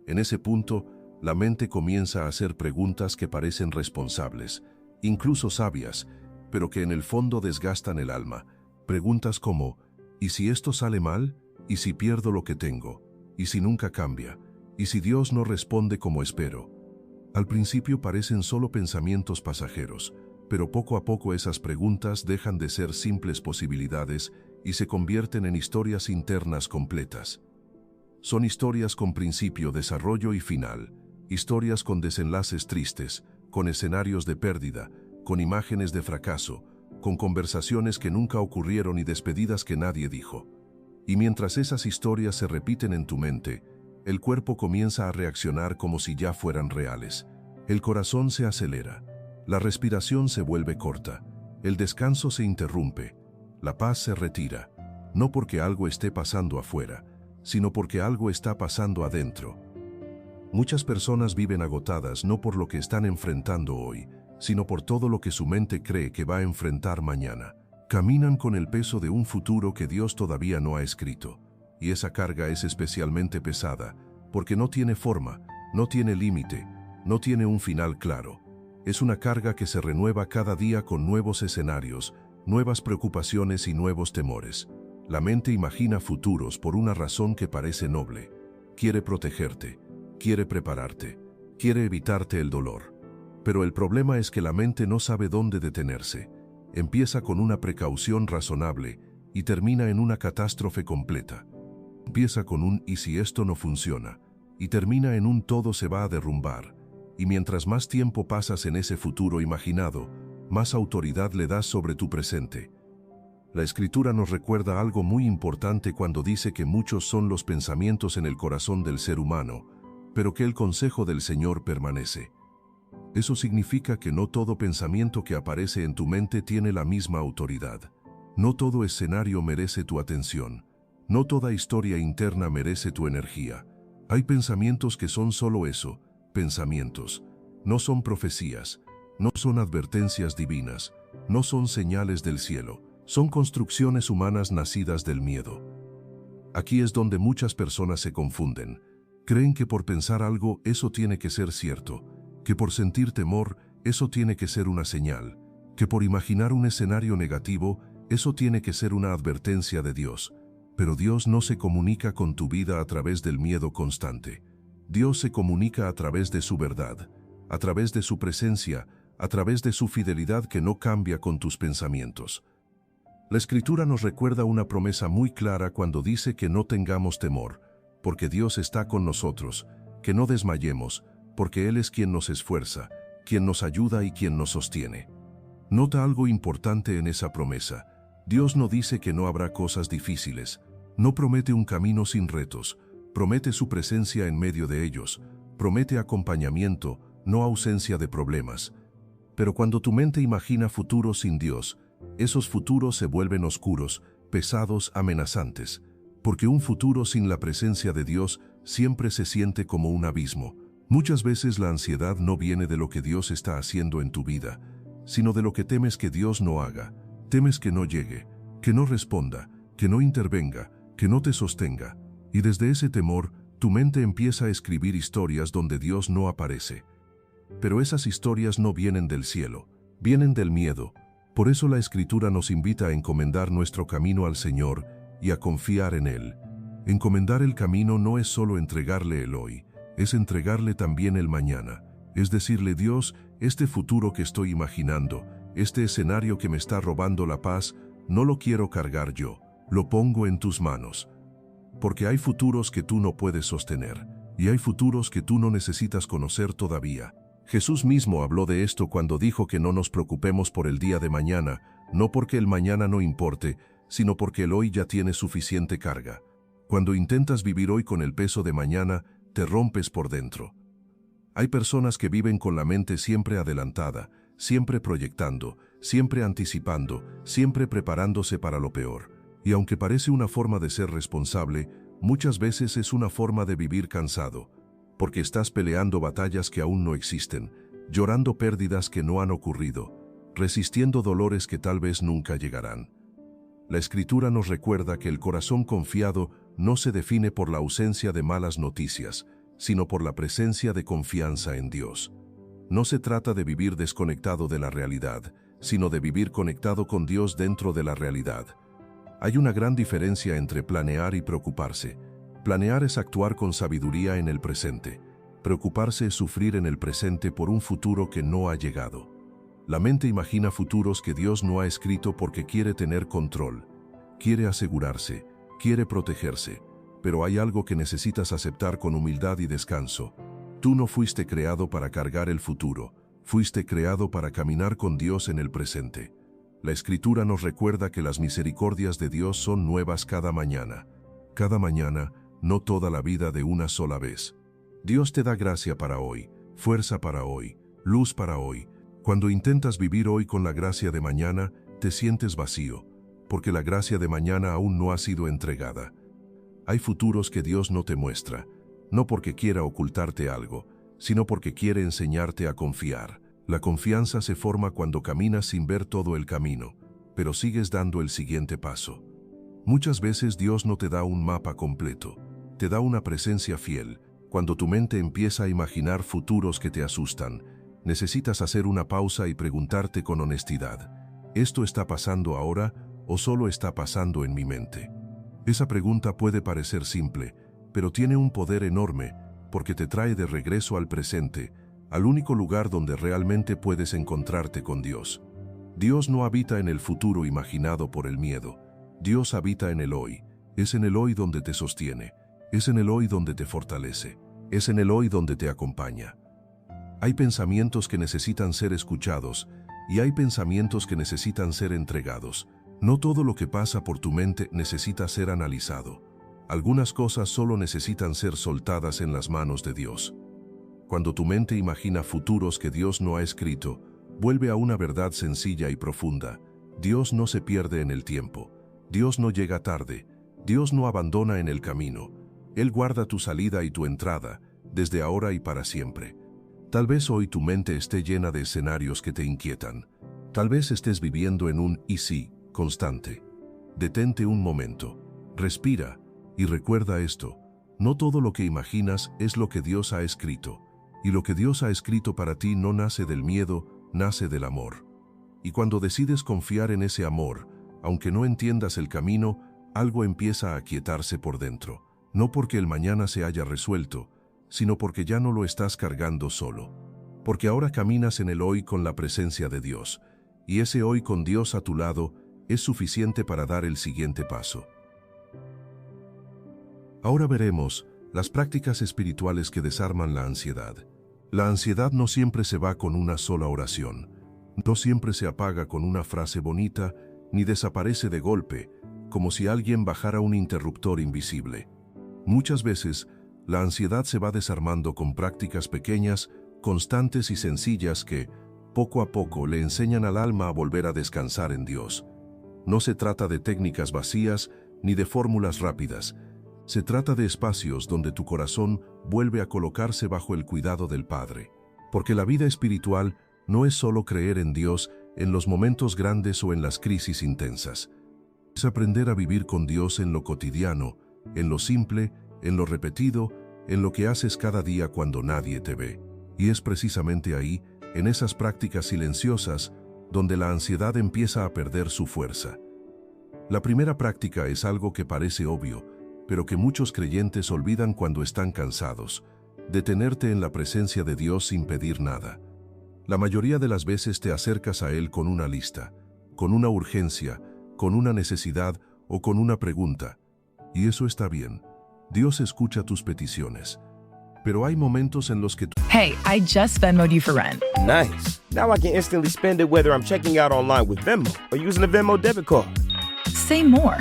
En ese punto, la mente comienza a hacer preguntas que parecen responsables, incluso sabias, pero que en el fondo desgastan el alma. Preguntas como, ¿y si esto sale mal? ¿Y si pierdo lo que tengo? ¿Y si nunca cambia? ¿Y si Dios no responde como espero? Al principio parecen solo pensamientos pasajeros, pero poco a poco esas preguntas dejan de ser simples posibilidades y se convierten en historias internas completas. Son historias con principio, desarrollo y final, historias con desenlaces tristes, con escenarios de pérdida, con imágenes de fracaso, con conversaciones que nunca ocurrieron y despedidas que nadie dijo. Y mientras esas historias se repiten en tu mente, el cuerpo comienza a reaccionar como si ya fueran reales. El corazón se acelera, la respiración se vuelve corta, el descanso se interrumpe, la paz se retira, no porque algo esté pasando afuera, sino porque algo está pasando adentro. Muchas personas viven agotadas no por lo que están enfrentando hoy, sino por todo lo que su mente cree que va a enfrentar mañana. Caminan con el peso de un futuro que Dios todavía no ha escrito, y esa carga es especialmente pesada, porque no tiene forma, no tiene límite, no tiene un final claro. Es una carga que se renueva cada día con nuevos escenarios, nuevas preocupaciones y nuevos temores. La mente imagina futuros por una razón que parece noble. Quiere protegerte, quiere prepararte, quiere evitarte el dolor. Pero el problema es que la mente no sabe dónde detenerse. Empieza con una precaución razonable y termina en una catástrofe completa. Empieza con un «y si esto no funciona» y termina en un «todo se va a derrumbar». Y mientras más tiempo pasas en ese futuro imaginado, más autoridad le das sobre tu presente. La Escritura nos recuerda algo muy importante cuando dice que muchos son los pensamientos en el corazón del ser humano, pero que el consejo del Señor permanece. Eso significa que no todo pensamiento que aparece en tu mente tiene la misma autoridad. No todo escenario merece tu atención. No toda historia interna merece tu energía. Hay pensamientos que son solo eso, pensamientos. No son profecías, no son advertencias divinas, no son señales del cielo, son construcciones humanas nacidas del miedo. Aquí es donde muchas personas se confunden. Creen que por pensar algo eso tiene que ser cierto, que por sentir temor eso tiene que ser una señal, que por imaginar un escenario negativo eso tiene que ser una advertencia de Dios. Pero Dios no se comunica con tu vida a través del miedo constante. Dios se comunica a través de su verdad, a través de su presencia, a través de su fidelidad que no cambia con tus pensamientos. La Escritura nos recuerda una promesa muy clara cuando dice que no tengamos temor, porque Dios está con nosotros, que no desmayemos, porque Él es quien nos esfuerza, quien nos ayuda y quien nos sostiene. Nota algo importante en esa promesa. Dios no dice que no habrá cosas difíciles, no promete un camino sin retos, promete su presencia en medio de ellos, promete acompañamiento, no ausencia de problemas. Pero cuando tu mente imagina futuros sin Dios, esos futuros se vuelven oscuros, pesados, amenazantes, porque un futuro sin la presencia de Dios siempre se siente como un abismo. Muchas veces la ansiedad no viene de lo que Dios está haciendo en tu vida, sino de lo que temes que Dios no haga, temes que no llegue, que no responda, que no intervenga, que no te sostenga. Y desde ese temor, tu mente empieza a escribir historias donde Dios no aparece. Pero esas historias no vienen del cielo, vienen del miedo. Por eso la Escritura nos invita a encomendar nuestro camino al Señor y a confiar en Él. Encomendar el camino no es solo entregarle el hoy, es entregarle también el mañana. Es decirle, Dios, este futuro que estoy imaginando, este escenario que me está robando la paz, no lo quiero cargar yo, lo pongo en tus manos. Porque hay futuros que tú no puedes sostener, y hay futuros que tú no necesitas conocer todavía. Jesús mismo habló de esto cuando dijo que no nos preocupemos por el día de mañana, no porque el mañana no importe, sino porque el hoy ya tiene suficiente carga. Cuando intentas vivir hoy con el peso de mañana, te rompes por dentro. Hay personas que viven con la mente siempre adelantada, siempre proyectando, siempre anticipando, siempre preparándose para lo peor. Y aunque parece una forma de ser responsable, muchas veces es una forma de vivir cansado, porque estás peleando batallas que aún no existen, llorando pérdidas que no han ocurrido, resistiendo dolores que tal vez nunca llegarán. La Escritura nos recuerda que el corazón confiado no se define por la ausencia de malas noticias, sino por la presencia de confianza en Dios. No se trata de vivir desconectado de la realidad, sino de vivir conectado con Dios dentro de la realidad. Hay una gran diferencia entre planear y preocuparse. Planear es actuar con sabiduría en el presente. Preocuparse es sufrir en el presente por un futuro que no ha llegado. La mente imagina futuros que Dios no ha escrito porque quiere tener control, quiere asegurarse, quiere protegerse, pero hay algo que necesitas aceptar con humildad y descanso. Tú no fuiste creado para cargar el futuro, fuiste creado para caminar con Dios en el presente. La Escritura nos recuerda que las misericordias de Dios son nuevas cada mañana. Cada mañana, no toda la vida de una sola vez. Dios te da gracia para hoy, fuerza para hoy, luz para hoy. Cuando intentas vivir hoy con la gracia de mañana, te sientes vacío, porque la gracia de mañana aún no ha sido entregada. Hay futuros que Dios no te muestra, no porque quiera ocultarte algo, sino porque quiere enseñarte a confiar. La confianza se forma cuando caminas sin ver todo el camino, pero sigues dando el siguiente paso. Muchas veces Dios no te da un mapa completo, te da una presencia fiel. Cuando tu mente empieza a imaginar futuros que te asustan, necesitas hacer una pausa y preguntarte con honestidad, ¿esto está pasando ahora o solo está pasando en mi mente? Esa pregunta puede parecer simple, pero tiene un poder enorme porque te trae de regreso al presente, al único lugar donde realmente puedes encontrarte con Dios. Dios no habita en el futuro imaginado por el miedo. Dios habita en el hoy. Es en el hoy donde te sostiene. Es en el hoy donde te fortalece. Es en el hoy donde te acompaña. Hay pensamientos que necesitan ser escuchados y hay pensamientos que necesitan ser entregados. No todo lo que pasa por tu mente necesita ser analizado. Algunas cosas solo necesitan ser soltadas en las manos de Dios. Cuando tu mente imagina futuros que Dios no ha escrito, vuelve a una verdad sencilla y profunda. Dios no se pierde en el tiempo. Dios no llega tarde. Dios no abandona en el camino. Él guarda tu salida y tu entrada, desde ahora y para siempre. Tal vez hoy tu mente esté llena de escenarios que te inquietan. Tal vez estés viviendo en un "y sí" constante. Detente un momento, respira y recuerda esto. No todo lo que imaginas es lo que Dios ha escrito. Y lo que Dios ha escrito para ti no nace del miedo, nace del amor. Y cuando decides confiar en ese amor, aunque no entiendas el camino, algo empieza a aquietarse por dentro. No porque el mañana se haya resuelto, sino porque ya no lo estás cargando solo. Porque ahora caminas en el hoy con la presencia de Dios, y ese hoy con Dios a tu lado es suficiente para dar el siguiente paso. Ahora veremos las prácticas espirituales que desarman la ansiedad. La ansiedad no siempre se va con una sola oración, no siempre se apaga con una frase bonita, ni desaparece de golpe, como si alguien bajara un interruptor invisible. Muchas veces, la ansiedad se va desarmando con prácticas pequeñas, constantes y sencillas que, poco a poco, le enseñan al alma a volver a descansar en Dios. No se trata de técnicas vacías ni de fórmulas rápidas. Se trata de espacios donde tu corazón vuelve a colocarse bajo el cuidado del Padre. Porque la vida espiritual no es solo creer en Dios en los momentos grandes o en las crisis intensas. Es aprender a vivir con Dios en lo cotidiano, en lo simple, en lo repetido, en lo que haces cada día cuando nadie te ve. Y es precisamente ahí, en esas prácticas silenciosas, donde la ansiedad empieza a perder su fuerza. La primera práctica es algo que parece obvio, pero que muchos creyentes olvidan cuando están cansados: detenerte en la presencia de Dios sin pedir nada. La mayoría de las veces te acercas a Él con una lista, con una urgencia, con una necesidad o con una pregunta. Y eso está bien. Dios escucha tus peticiones. Pero hay momentos en los que Hey, I just Venmo'd you for rent. Nice. Now I can instantly spend it whether I'm checking out online with Venmo or using a Venmo debit card. Say more.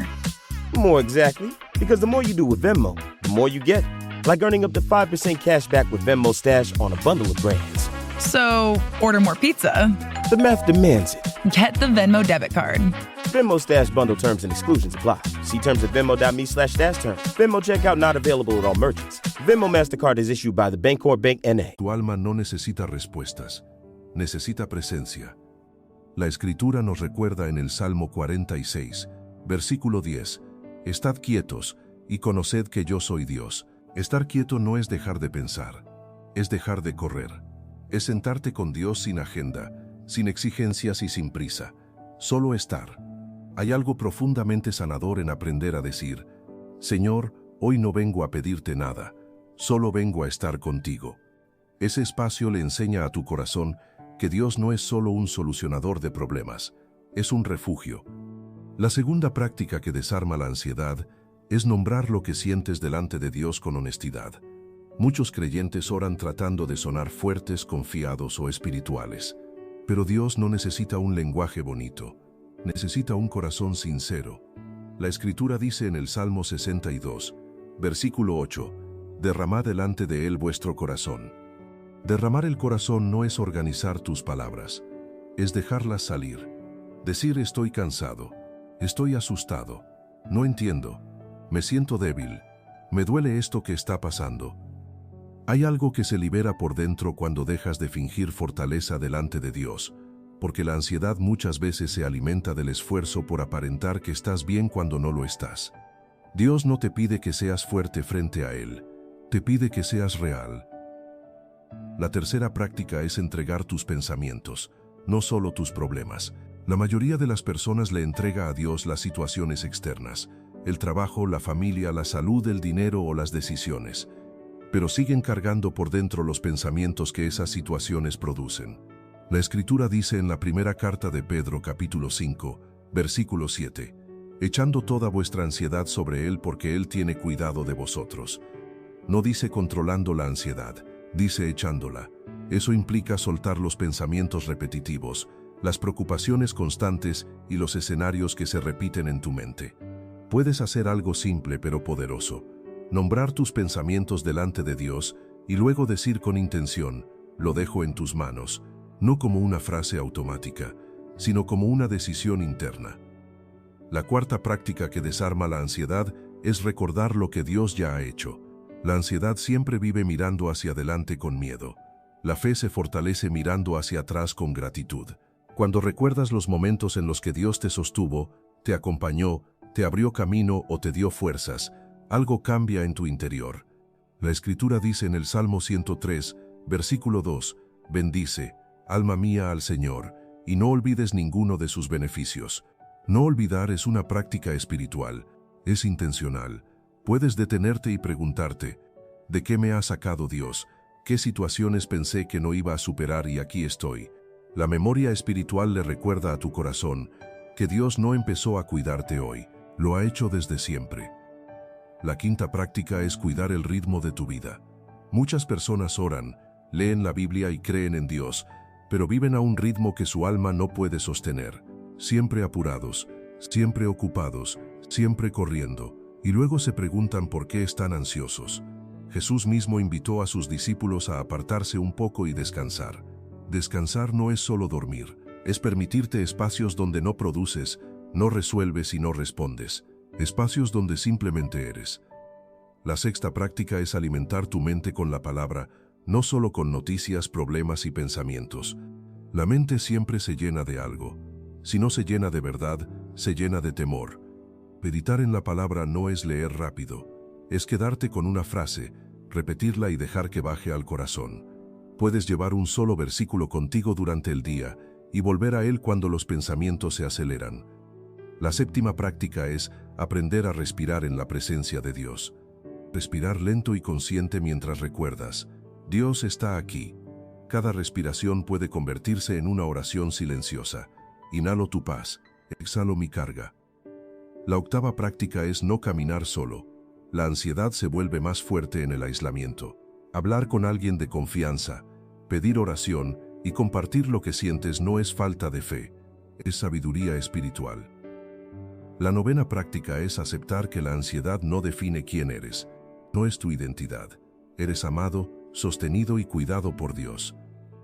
More exactly. Because the more you do with Venmo, the more you get. Like earning up to 5% cash back with Venmo Stash on a bundle of brands. So, order more pizza. The math demands it. Get the Venmo debit card. Venmo Stash bundle terms and exclusions apply. See terms at venmo.me/stash terms. Venmo checkout not available at all merchants. Venmo MasterCard is issued by the Bancorp Bank N.A. Tu alma no necesita respuestas, necesita presencia. La Escritura nos recuerda en el Salmo 46, versículo 10, Estad quietos y conoced que yo soy Dios. Estar quieto no es dejar de pensar, es dejar de correr. Es sentarte con Dios sin agenda, sin exigencias y sin prisa. Solo estar. Hay algo profundamente sanador en aprender a decir: Señor, hoy no vengo a pedirte nada, solo vengo a estar contigo. Ese espacio le enseña a tu corazón que Dios no es solo un solucionador de problemas, es un refugio. La segunda práctica que desarma la ansiedad es nombrar lo que sientes delante de Dios con honestidad. Muchos creyentes oran tratando de sonar fuertes, confiados o espirituales. Pero Dios no necesita un lenguaje bonito, necesita un corazón sincero. La Escritura dice en el Salmo 62, versículo 8, derramad delante de Él vuestro corazón. Derramar el corazón no es organizar tus palabras, es dejarlas salir. Decir estoy cansado, estoy asustado, no entiendo, me siento débil, me duele esto que está pasando. Hay algo que se libera por dentro cuando dejas de fingir fortaleza delante de Dios, porque la ansiedad muchas veces se alimenta del esfuerzo por aparentar que estás bien cuando no lo estás. Dios no te pide que seas fuerte frente a Él, te pide que seas real. La tercera práctica es entregar tus pensamientos, no solo tus problemas. La mayoría de las personas le entrega a Dios las situaciones externas, el trabajo, la familia, la salud, el dinero o las decisiones, pero siguen cargando por dentro los pensamientos que esas situaciones producen. La Escritura dice en la primera carta de Pedro, capítulo 5, versículo 7, echando toda vuestra ansiedad sobre Él porque Él tiene cuidado de vosotros. No dice controlando la ansiedad, dice echándola. Eso implica soltar los pensamientos repetitivos, las preocupaciones constantes y los escenarios que se repiten en tu mente. Puedes hacer algo simple pero poderoso. Nombrar tus pensamientos delante de Dios y luego decir con intención, lo dejo en tus manos, no como una frase automática, sino como una decisión interna. La cuarta práctica que desarma la ansiedad es recordar lo que Dios ya ha hecho. La ansiedad siempre vive mirando hacia adelante con miedo. La fe se fortalece mirando hacia atrás con gratitud. Cuando recuerdas los momentos en los que Dios te sostuvo, te acompañó, te abrió camino o te dio fuerzas, algo cambia en tu interior. La Escritura dice en el Salmo 103, versículo 2, bendice, alma mía, al Señor, y no olvides ninguno de sus beneficios. No olvidar es una práctica espiritual, es intencional. Puedes detenerte y preguntarte, ¿de qué me ha sacado Dios? ¿Qué situaciones pensé que no iba a superar y aquí estoy? La memoria espiritual le recuerda a tu corazón que Dios no empezó a cuidarte hoy, lo ha hecho desde siempre. La quinta práctica es cuidar el ritmo de tu vida. Muchas personas oran, leen la Biblia y creen en Dios, pero viven a un ritmo que su alma no puede sostener. Siempre apurados, siempre ocupados, siempre corriendo, y luego se preguntan por qué están ansiosos. Jesús mismo invitó a sus discípulos a apartarse un poco y descansar. Descansar no es solo dormir, es permitirte espacios donde no produces, no resuelves y no respondes. Espacios donde simplemente eres. La sexta práctica es alimentar tu mente con la palabra, no solo con noticias, problemas y pensamientos. La mente siempre se llena de algo. Si no se llena de verdad, se llena de temor. Meditar en la palabra no es leer rápido, es quedarte con una frase, repetirla y dejar que baje al corazón. Puedes llevar un solo versículo contigo durante el día y volver a él cuando los pensamientos se aceleran. La séptima práctica es aprender a respirar en la presencia de Dios. Respirar lento y consciente mientras recuerdas, Dios está aquí. Cada respiración puede convertirse en una oración silenciosa. Inhalo tu paz, exhalo mi carga. La octava práctica es no caminar solo. La ansiedad se vuelve más fuerte en el aislamiento. Hablar con alguien de confianza, pedir oración y compartir lo que sientes no es falta de fe, es sabiduría espiritual. La novena práctica es aceptar que la ansiedad no define quién eres, no es tu identidad. Eres amado, sostenido y cuidado por Dios.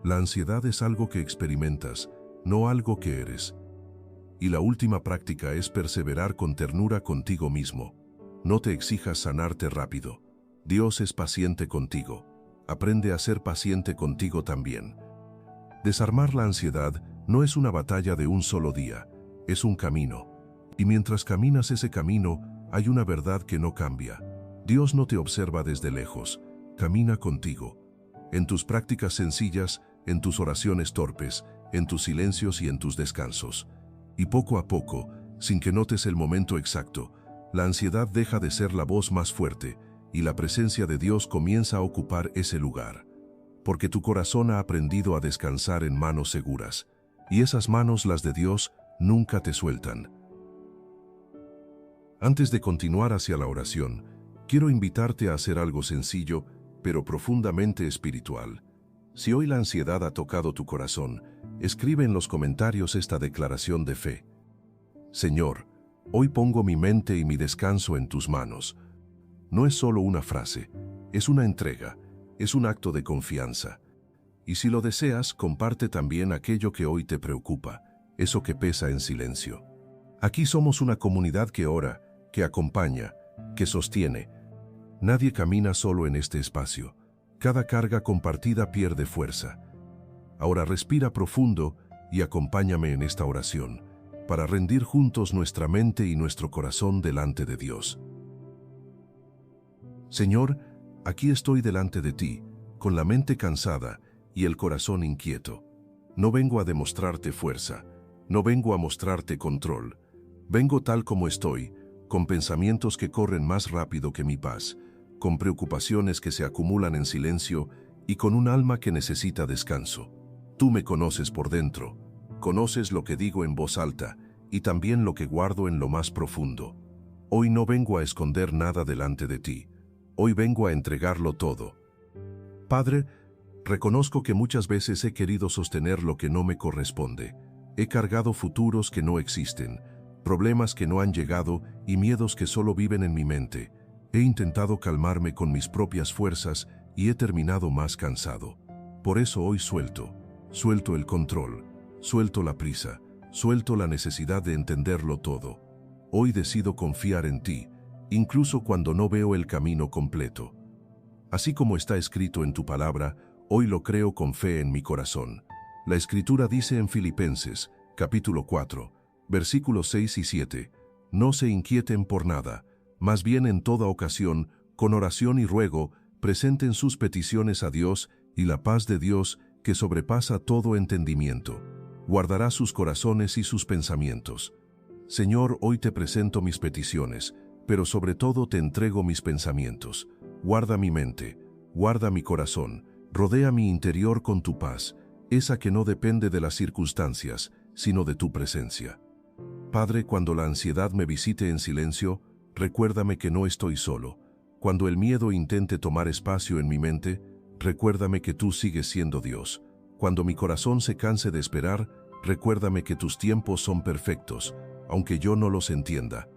La ansiedad es algo que experimentas, no algo que eres. Y la última práctica es perseverar con ternura contigo mismo. No te exijas sanarte rápido. Dios es paciente contigo. Aprende a ser paciente contigo también. Desarmar la ansiedad no es una batalla de un solo día, es un camino. Y mientras caminas ese camino, hay una verdad que no cambia. Dios no te observa desde lejos, camina contigo. En tus prácticas sencillas, en tus oraciones torpes, en tus silencios y en tus descansos. Y poco a poco, sin que notes el momento exacto, la ansiedad deja de ser la voz más fuerte y la presencia de Dios comienza a ocupar ese lugar. porque tu corazón ha aprendido a descansar en manos seguras, y esas manos, las de Dios, nunca te sueltan. Antes de continuar hacia la oración, quiero invitarte a hacer algo sencillo, pero profundamente espiritual. Si hoy la ansiedad ha tocado tu corazón, escribe en los comentarios esta declaración de fe. Señor, hoy pongo mi mente y mi descanso en tus manos. No es solo una frase, es una entrega, es un acto de confianza. Y si lo deseas, comparte también aquello que hoy te preocupa, eso que pesa en silencio. Aquí somos una comunidad que ora, que acompaña, que sostiene. Nadie camina solo en este espacio. Cada carga compartida pierde fuerza. Ahora respira profundo y acompáñame en esta oración, para rendir juntos nuestra mente y nuestro corazón delante de Dios. Señor, aquí estoy delante de ti, con la mente cansada y el corazón inquieto. No vengo a demostrarte fuerza, no vengo a mostrarte control. Vengo tal como estoy, con pensamientos que corren más rápido que mi paz, con preocupaciones que se acumulan en silencio y con un alma que necesita descanso. Tú me conoces por dentro, conoces lo que digo en voz alta y también lo que guardo en lo más profundo. Hoy no vengo a esconder nada delante de ti, hoy vengo a entregarlo todo. Padre, reconozco que muchas veces he querido sostener lo que no me corresponde. He cargado futuros que no existen, problemas que no han llegado y miedos que solo viven en mi mente. He intentado calmarme con mis propias fuerzas y he terminado más cansado. Por eso hoy suelto el control, suelto la prisa, suelto la necesidad de entenderlo todo. Hoy decido confiar en ti, incluso cuando no veo el camino completo. Así como está escrito en tu palabra, hoy lo creo con fe en mi corazón. La Escritura dice en Filipenses, capítulo 4, versículos 6 y 7, no se inquieten por nada, más bien en toda ocasión, con oración y ruego, presenten sus peticiones a Dios y la paz de Dios, que sobrepasa todo entendimiento, guardará sus corazones y sus pensamientos. Señor, hoy te presento mis peticiones, pero sobre todo te entrego mis pensamientos. Guarda mi mente, guarda mi corazón, rodea mi interior con tu paz, esa que no depende de las circunstancias, sino de tu presencia. Padre, cuando la ansiedad me visite en silencio, recuérdame que no estoy solo. Cuando el miedo intente tomar espacio en mi mente, recuérdame que tú sigues siendo Dios. Cuando mi corazón se canse de esperar, recuérdame que tus tiempos son perfectos, aunque yo no los entienda.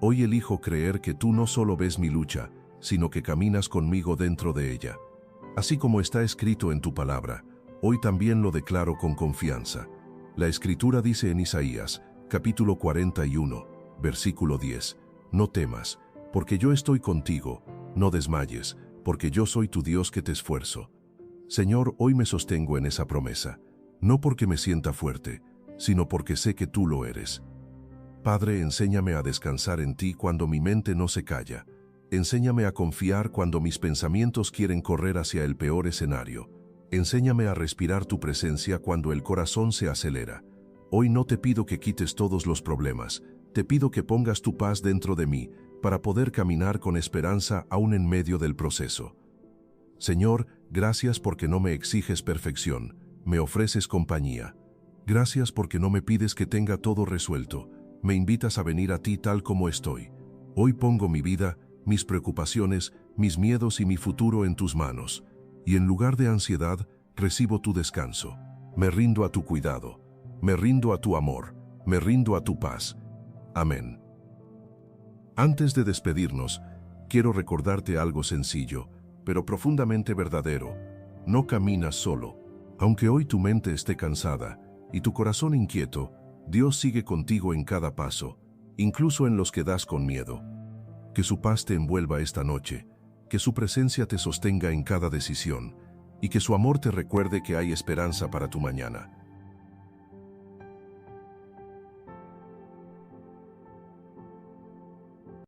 Hoy elijo creer que tú no solo ves mi lucha, sino que caminas conmigo dentro de ella. Así como está escrito en tu palabra, hoy también lo declaro con confianza. La Escritura dice en Isaías, capítulo 41, versículo 10, no temas, porque yo estoy contigo, no desmayes, porque yo soy tu Dios que te esfuerzo. Señor, hoy me sostengo en esa promesa, no porque me sienta fuerte, sino porque sé que tú lo eres. Padre, enséñame a descansar en ti cuando mi mente no se calla. Enséñame a confiar cuando mis pensamientos quieren correr hacia el peor escenario. Enséñame a respirar tu presencia cuando el corazón se acelera. Hoy no te pido que quites todos los problemas, te pido que pongas tu paz dentro de mí para poder caminar con esperanza aún en medio del proceso. Señor, gracias porque no me exiges perfección, me ofreces compañía. Gracias porque no me pides que tenga todo resuelto, me invitas a venir a ti tal como estoy. Hoy pongo mi vida, mis preocupaciones, mis miedos y mi futuro en tus manos, y en lugar de ansiedad, recibo tu descanso. Me rindo a tu cuidado, me rindo a tu amor, me rindo a tu paz. Amén. Antes de despedirnos, quiero recordarte algo sencillo, pero profundamente verdadero. No caminas solo. Aunque hoy tu mente esté cansada y tu corazón inquieto, Dios sigue contigo en cada paso, incluso en los que das con miedo. Que su paz te envuelva esta noche, que su presencia te sostenga en cada decisión, y que su amor te recuerde que hay esperanza para tu mañana.